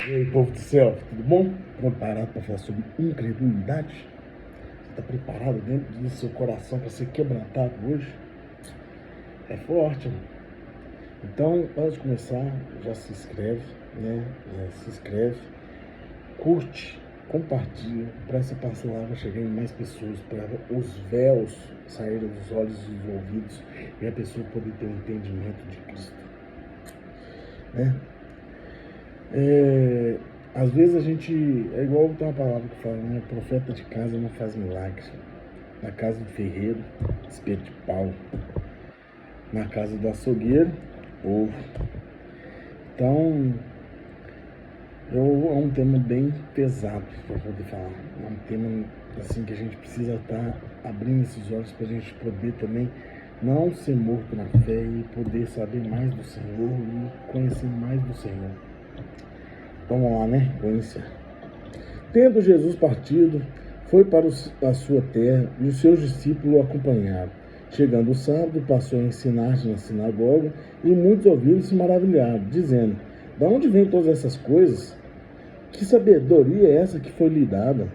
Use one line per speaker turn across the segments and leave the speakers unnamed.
E aí, povo do céu, tudo bom? Preparado para falar sobre incredulidade? Você está preparado dentro do seu coração para ser quebrantado hoje? É forte, mano. Então, antes de começar, já se inscreve, né? Se inscreve, curte, compartilha, para essa palavra chegar em mais pessoas, para os véus saírem dos olhos e dos ouvidos e a pessoa poder ter um entendimento de Cristo, né? Às vezes a gente, é igual tem uma palavra que fala, né? Profeta de casa não faz milagre. Na casa do ferreiro, espeto de pau. Na casa do açougueiro, ovo. Então, é um tema bem pesado para poder falar. É um tema assim que a gente precisa estar abrindo esses olhos para a gente poder também não ser morto na fé e poder saber mais do Senhor e conhecer mais do Senhor. Vamos lá, né? Vou iniciar. Tendo Jesus partido, foi para a sua terra e os seus discípulos o acompanharam. Chegando o sábado, passou a ensinar na sinagoga e muitos ouviram e se maravilharam, dizendo: de onde vêm todas essas coisas? Que sabedoria é essa que foi lhe dada?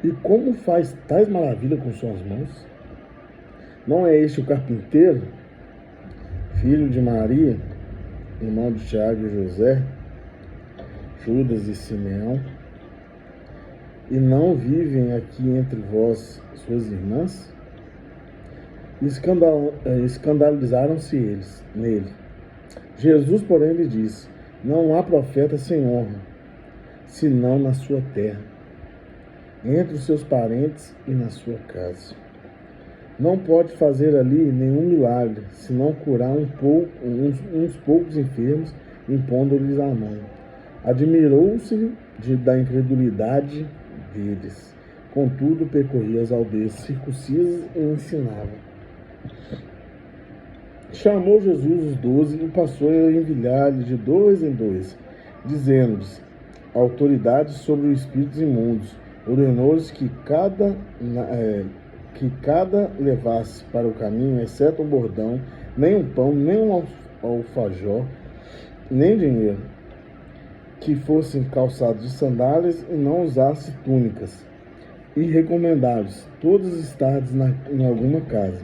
E como faz tais maravilhas com suas mãos? Não é este o carpinteiro, filho de Maria, irmão de Tiago e José, Judas e Simeão? E não vivem aqui entre vós suas irmãs? Escandalizaram-se eles nele. Jesus, porém, lhe disse: não há profeta sem honra, senão na sua terra, entre os seus parentes e na sua casa. Não pode fazer ali nenhum milagre, senão curar uns poucos enfermos, impondo-lhes a mão. Admirou-se da incredulidade deles. Contudo, percorria as aldeias circuncisas e ensinava. Chamou Jesus os 12 e passou a enviar-lhes de dois em dois, dizendo-lhes autoridade sobre os espíritos imundos. Ordenou-lhes que cada levasse para o caminho, exceto o bordão, nem um pão, nem um alfajor, nem dinheiro, que fossem calçados de sandálias e não usasse túnicas. E recomendar-lhes todos estardes em alguma casa.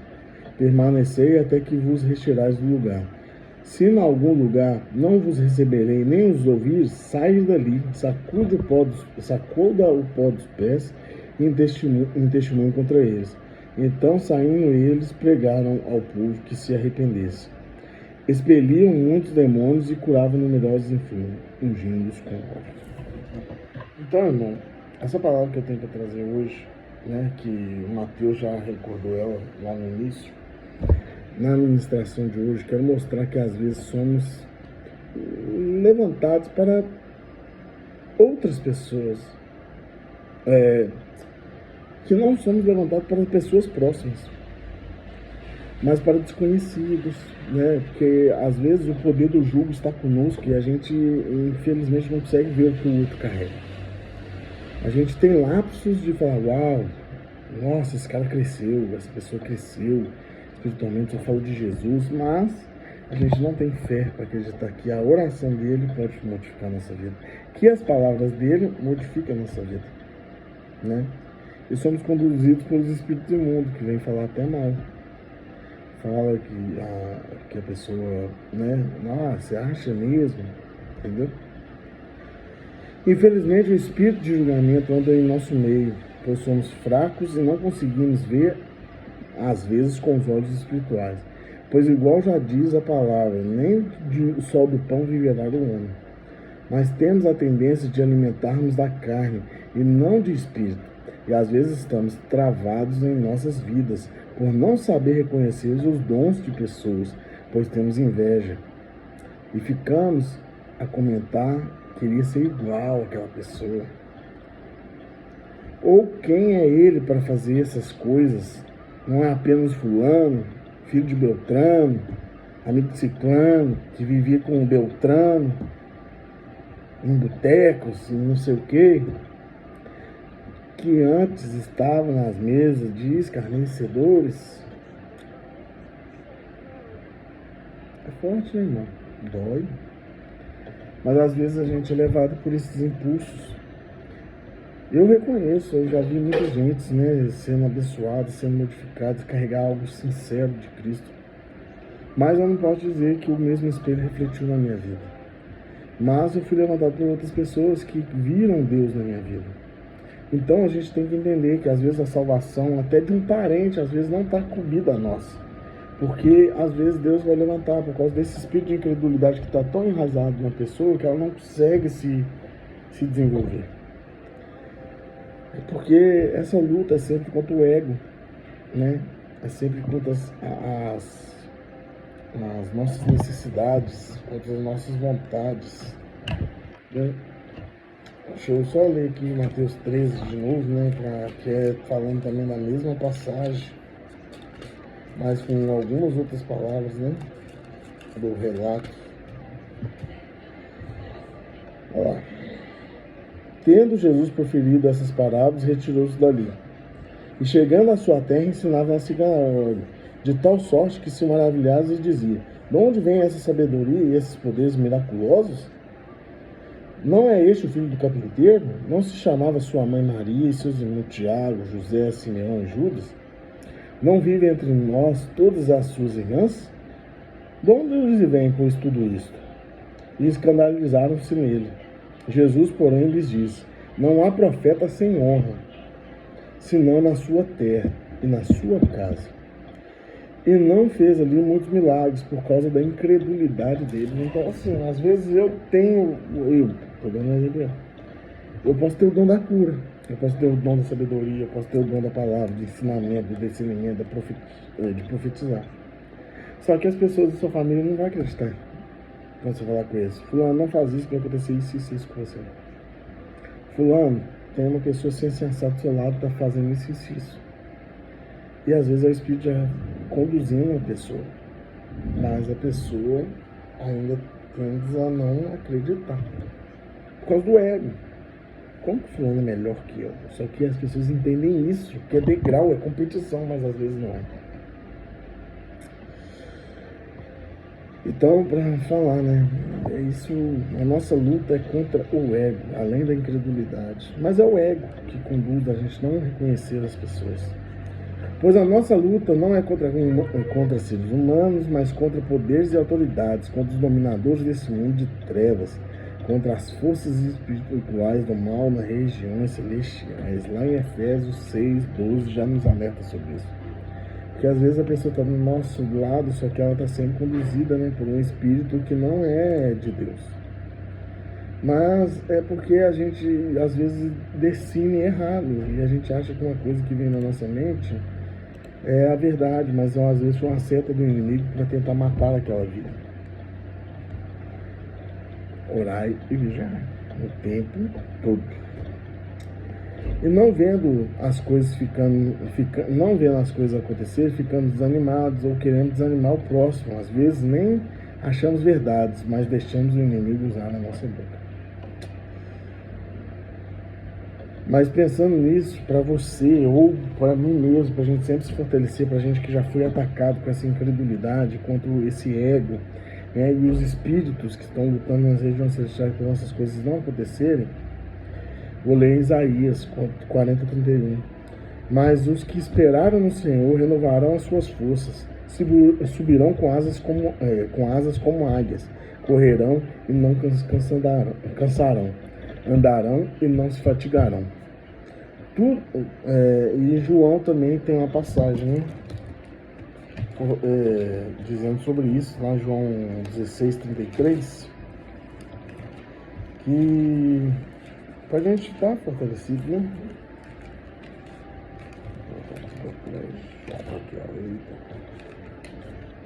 Permanecei até que vos retirais do lugar. Se em algum lugar não vos receberei, nem os ouvir, saia dali, sacuda o pó dos pés e em testemunho contra eles. Então, saindo eles, pregaram ao povo que se arrependesse. Expeliam muitos demônios e curavam numerosos enfermos, ungindo-os com óleo. Então, irmão, essa palavra que eu tenho para trazer hoje, né, que o Mateus já recordou ela lá no início, na ministração de hoje, quero mostrar que às vezes somos levantados para outras pessoas, que não somos levantados para pessoas próximas, mas para desconhecidos, né? Porque às vezes o poder do jugo está conosco e a gente infelizmente não consegue ver o que o outro carrega. A gente tem lapsos de falar: uau, nossa, esse cara cresceu, essa pessoa cresceu espiritualmente, só falo de Jesus, mas a gente não tem fé para acreditar que a oração dele pode modificar a nossa vida, que as palavras dele modificam a nossa vida, né? E somos conduzidos pelos espíritos imundos, que vêm falar até mal. Fala que a pessoa, né? Você acha mesmo? Entendeu? Infelizmente, o espírito de julgamento anda em nosso meio, pois somos fracos e não conseguimos ver, às vezes, com os olhos espirituais. Pois, igual já diz a palavra, nem só do pão viverá o homem. Mas temos a tendência de alimentarmos da carne e não de espírito. E às vezes estamos travados em nossas vidas por não saber reconhecer os dons de pessoas, pois temos inveja. E ficamos a comentar: queria ser igual àquela pessoa. Ou quem é ele para fazer essas coisas? Não é apenas fulano, filho de Beltrano, amigo de Ciclano, que vivia com Beltrano, em botecos e não sei o quê, que antes estava nas mesas de escarnecedores. É forte, né, irmão? Dói. Mas às vezes a gente é levado por esses impulsos. Eu reconheço, eu já vi muita gente, né, sendo abençoada, sendo modificada, carregar algo sincero de Cristo. Mas eu não posso dizer que o mesmo espelho refletiu na minha vida. Mas eu fui levantado por outras pessoas que viram Deus na minha vida. Então a gente tem que entender que às vezes a salvação, até de um parente, às vezes não está combida a nós. Porque às vezes Deus vai levantar por causa desse espírito de incredulidade que está tão enraizado na pessoa que ela não consegue se desenvolver. É porque essa luta é sempre contra o ego, né? É sempre contra as nossas necessidades, contra as nossas vontades, né? Deixa eu só ler aqui Mateus 13 de novo, né? Que é falando também da mesma passagem, mas com algumas outras palavras, né? Do relato. Olha lá. Tendo Jesus proferido essas parábolas, retirou-se dali. E chegando à sua terra, ensinava na sinagoga, de tal sorte que se maravilhavam e dizia: de onde vem essa sabedoria e esses poderes miraculosos? Não é este o filho do carpinteiro? Não se chamava sua mãe Maria e seus irmãos Tiago, José, Simeão e Judas? Não vive entre nós todas as suas irmãs? De onde lhes vem, pois, tudo isto? E escandalizaram-se nele. Jesus, porém, lhes disse: não há profeta sem honra, senão na sua terra e na sua casa. E não fez ali muitos milagres por causa da incredulidade deles. Então, assim, às vezes eu posso ter o dom da cura, eu posso ter o dom da sabedoria, eu posso ter o dom da palavra, de ensinamento, de discernimento, de profetizar. Só que as pessoas da sua família não vão acreditar quando você falar com eles. Fulano, não faz isso, que vai acontecer isso com você. Fulano, tem uma pessoa sem sensato do seu lado que está fazendo isso. E às vezes é o Espírito já conduzindo a pessoa. Mas a pessoa ainda tende a não acreditar. Por causa do ego. Como que fulano é melhor que eu? Só que as pessoas entendem isso, que é degrau, é competição, mas às vezes não é. Então, para falar, né, a nossa luta é contra o ego, além da incredulidade. Mas é o ego que conduz a gente não reconhecer as pessoas. Pois a nossa luta não é contra seres humanos, mas contra poderes e autoridades, contra os dominadores desse mundo de trevas, contra as forças espirituais do mal nas regiões celestiais. Lá em Efésios 6:12 já nos alerta sobre isso. Porque às vezes a pessoa está do nosso lado, só que ela está sendo conduzida, né, por um espírito que não é de Deus. Mas é porque a gente às vezes decide errado e a gente acha que uma coisa que vem na nossa mente é a verdade, mas às vezes foi uma seta do inimigo para tentar matar aquela vida. Orai e vigiai o tempo todo. E não vendo as coisas não vendo as coisas acontecer, ficamos desanimados ou querendo desanimar o próximo. Às vezes nem achamos verdades, mas deixamos o inimigo usar a nossa boca. Mas pensando nisso, para você ou para mim mesmo, para a gente sempre se fortalecer, para a gente que já foi atacado com essa incredulidade, contra esse ego, né, e os espíritos que estão lutando nas regiões celestiais para essas coisas não acontecerem, vou ler Isaías 40:31. Mas os que esperaram no Senhor renovarão as suas forças, subirão com asas como águias, correrão e não cansarão, andarão e não se fatigarão. E João também tem uma passagem, né, dizendo sobre isso, lá João 16:33, que para a gente estar fortalecido, né?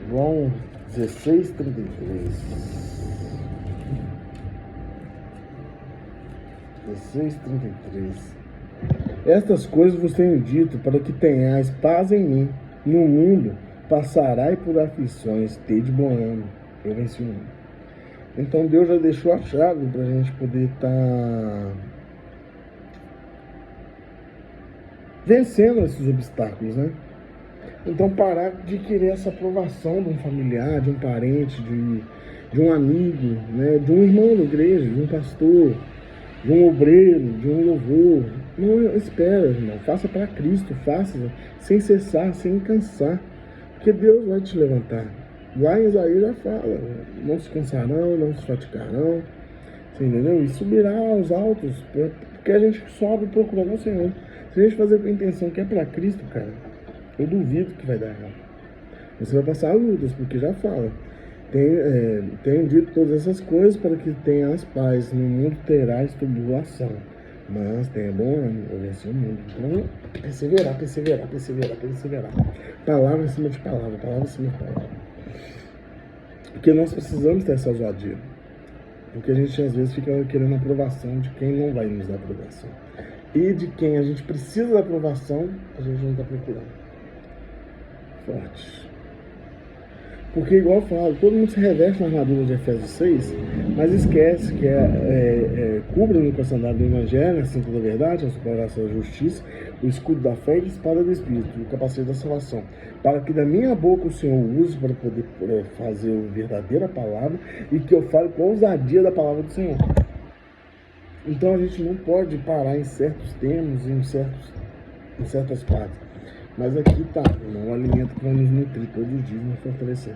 João 16:33. 16:33. Estas coisas vos tenho dito para que tenhais paz em mim. No mundo passarás por aflições, tede bom ânimo, eu venci o mundo. Então Deus já deixou a chave para a gente poder estar vencendo esses obstáculos, né? Então parar de querer essa aprovação de um familiar, de um parente, de de um amigo, né, de um irmão da igreja, de um pastor, de um obreiro, de um louvor. Não espera, irmão. Faça para Cristo, faça sem cessar, sem cansar, porque Deus vai te levantar. Lá em Isaías já fala, não se cansarão, não se fatigarão, você entendeu? E subirá aos altos, porque a gente sobe procurando o Senhor. Se a gente fazer com a intenção que é para Cristo, cara, eu duvido que vai dar errado. Você vai passar lutas, porque já fala. Tenho dito todas essas coisas para que tenhas paz. No mundo terás tribulação, mas tenha bom ânimo, eu venci o mundo. Então, perseverar. Palavra em cima de palavra, palavra em cima de palavra. Porque nós precisamos ter essa ousadia. Porque a gente às vezes fica querendo aprovação de quem não vai nos dar aprovação. E de quem a gente precisa da aprovação, a gente não está procurando. Forte. Porque, igual eu falo, todo mundo se reveste na armadura de Efésios 6, mas esquece que cubra-no com a sandália do Evangelho, a cinta da verdade, a superação da justiça, o escudo da fé e a espada do Espírito, o capacete da salvação, para que da minha boca o Senhor use para poder fazer a verdadeira palavra e que eu fale com ousadia da palavra do Senhor. Então a gente não pode parar em certos termos, em certas partes. Mas aqui está, o alimento que vai nos nutrir todos os dias, nos fortalecer.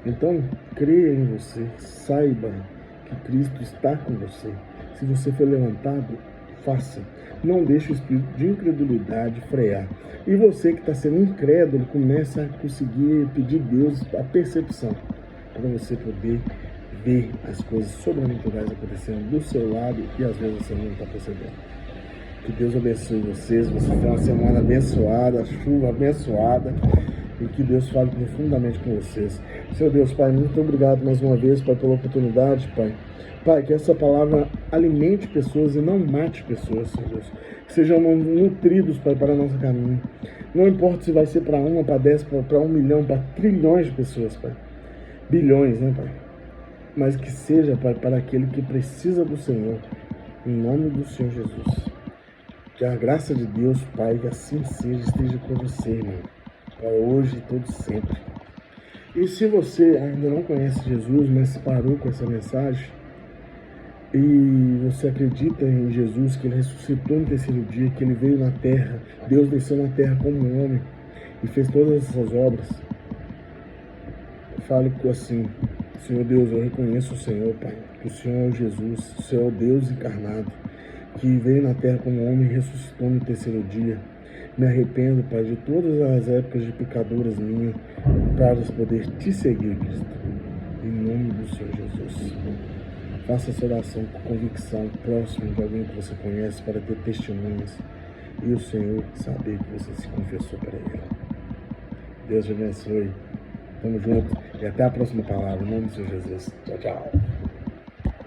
Então, creia em você, saiba que Cristo está com você. Se você for levantado, faça. Não deixe o espírito de incredulidade frear. E você que está sendo incrédulo, começa a conseguir pedir a Deus a percepção, para você poder ver as coisas sobrenaturais acontecendo do seu lado e às vezes você não está percebendo. Que Deus abençoe vocês, vocês tenham uma semana abençoada, chuva abençoada, e que Deus fale profundamente com vocês. Senhor Deus, Pai, muito obrigado mais uma vez, Pai, pela oportunidade, Pai. Pai, que essa palavra alimente pessoas e não mate pessoas, Senhor Deus. Que sejam nutridos, Pai, para o nosso caminho. Não importa se vai ser para uma, para 10, para 1 milhão, para trilhões de pessoas, Pai. Bilhões, né, Pai? Mas que seja, Pai, para aquele que precisa do Senhor. Em nome do Senhor Jesus. Que a graça de Deus, Pai, que assim seja, esteja com você, irmão, para hoje e todo sempre. E se você ainda não conhece Jesus, mas se parou com essa mensagem, e você acredita em Jesus, que Ele ressuscitou no terceiro dia, que Ele veio na terra, Deus desceu na terra como um homem, e fez todas essas obras, fale assim: Senhor Deus, eu reconheço o Senhor, Pai, que o Senhor é o Jesus, o Senhor é o Deus encarnado, que veio na terra como homem e ressuscitou no terceiro dia. Me arrependo, Pai, de todas as épocas de pecadoras minhas, para poder te seguir, Cristo. Em nome do Senhor Jesus. Faça essa oração com convicção, próximo de alguém que você conhece, para ter testemunhas. E o Senhor saber que você se confessou para Ele. Deus te abençoe. Tamo junto. E até a próxima palavra. Em nome do Senhor Jesus. Tchau, tchau.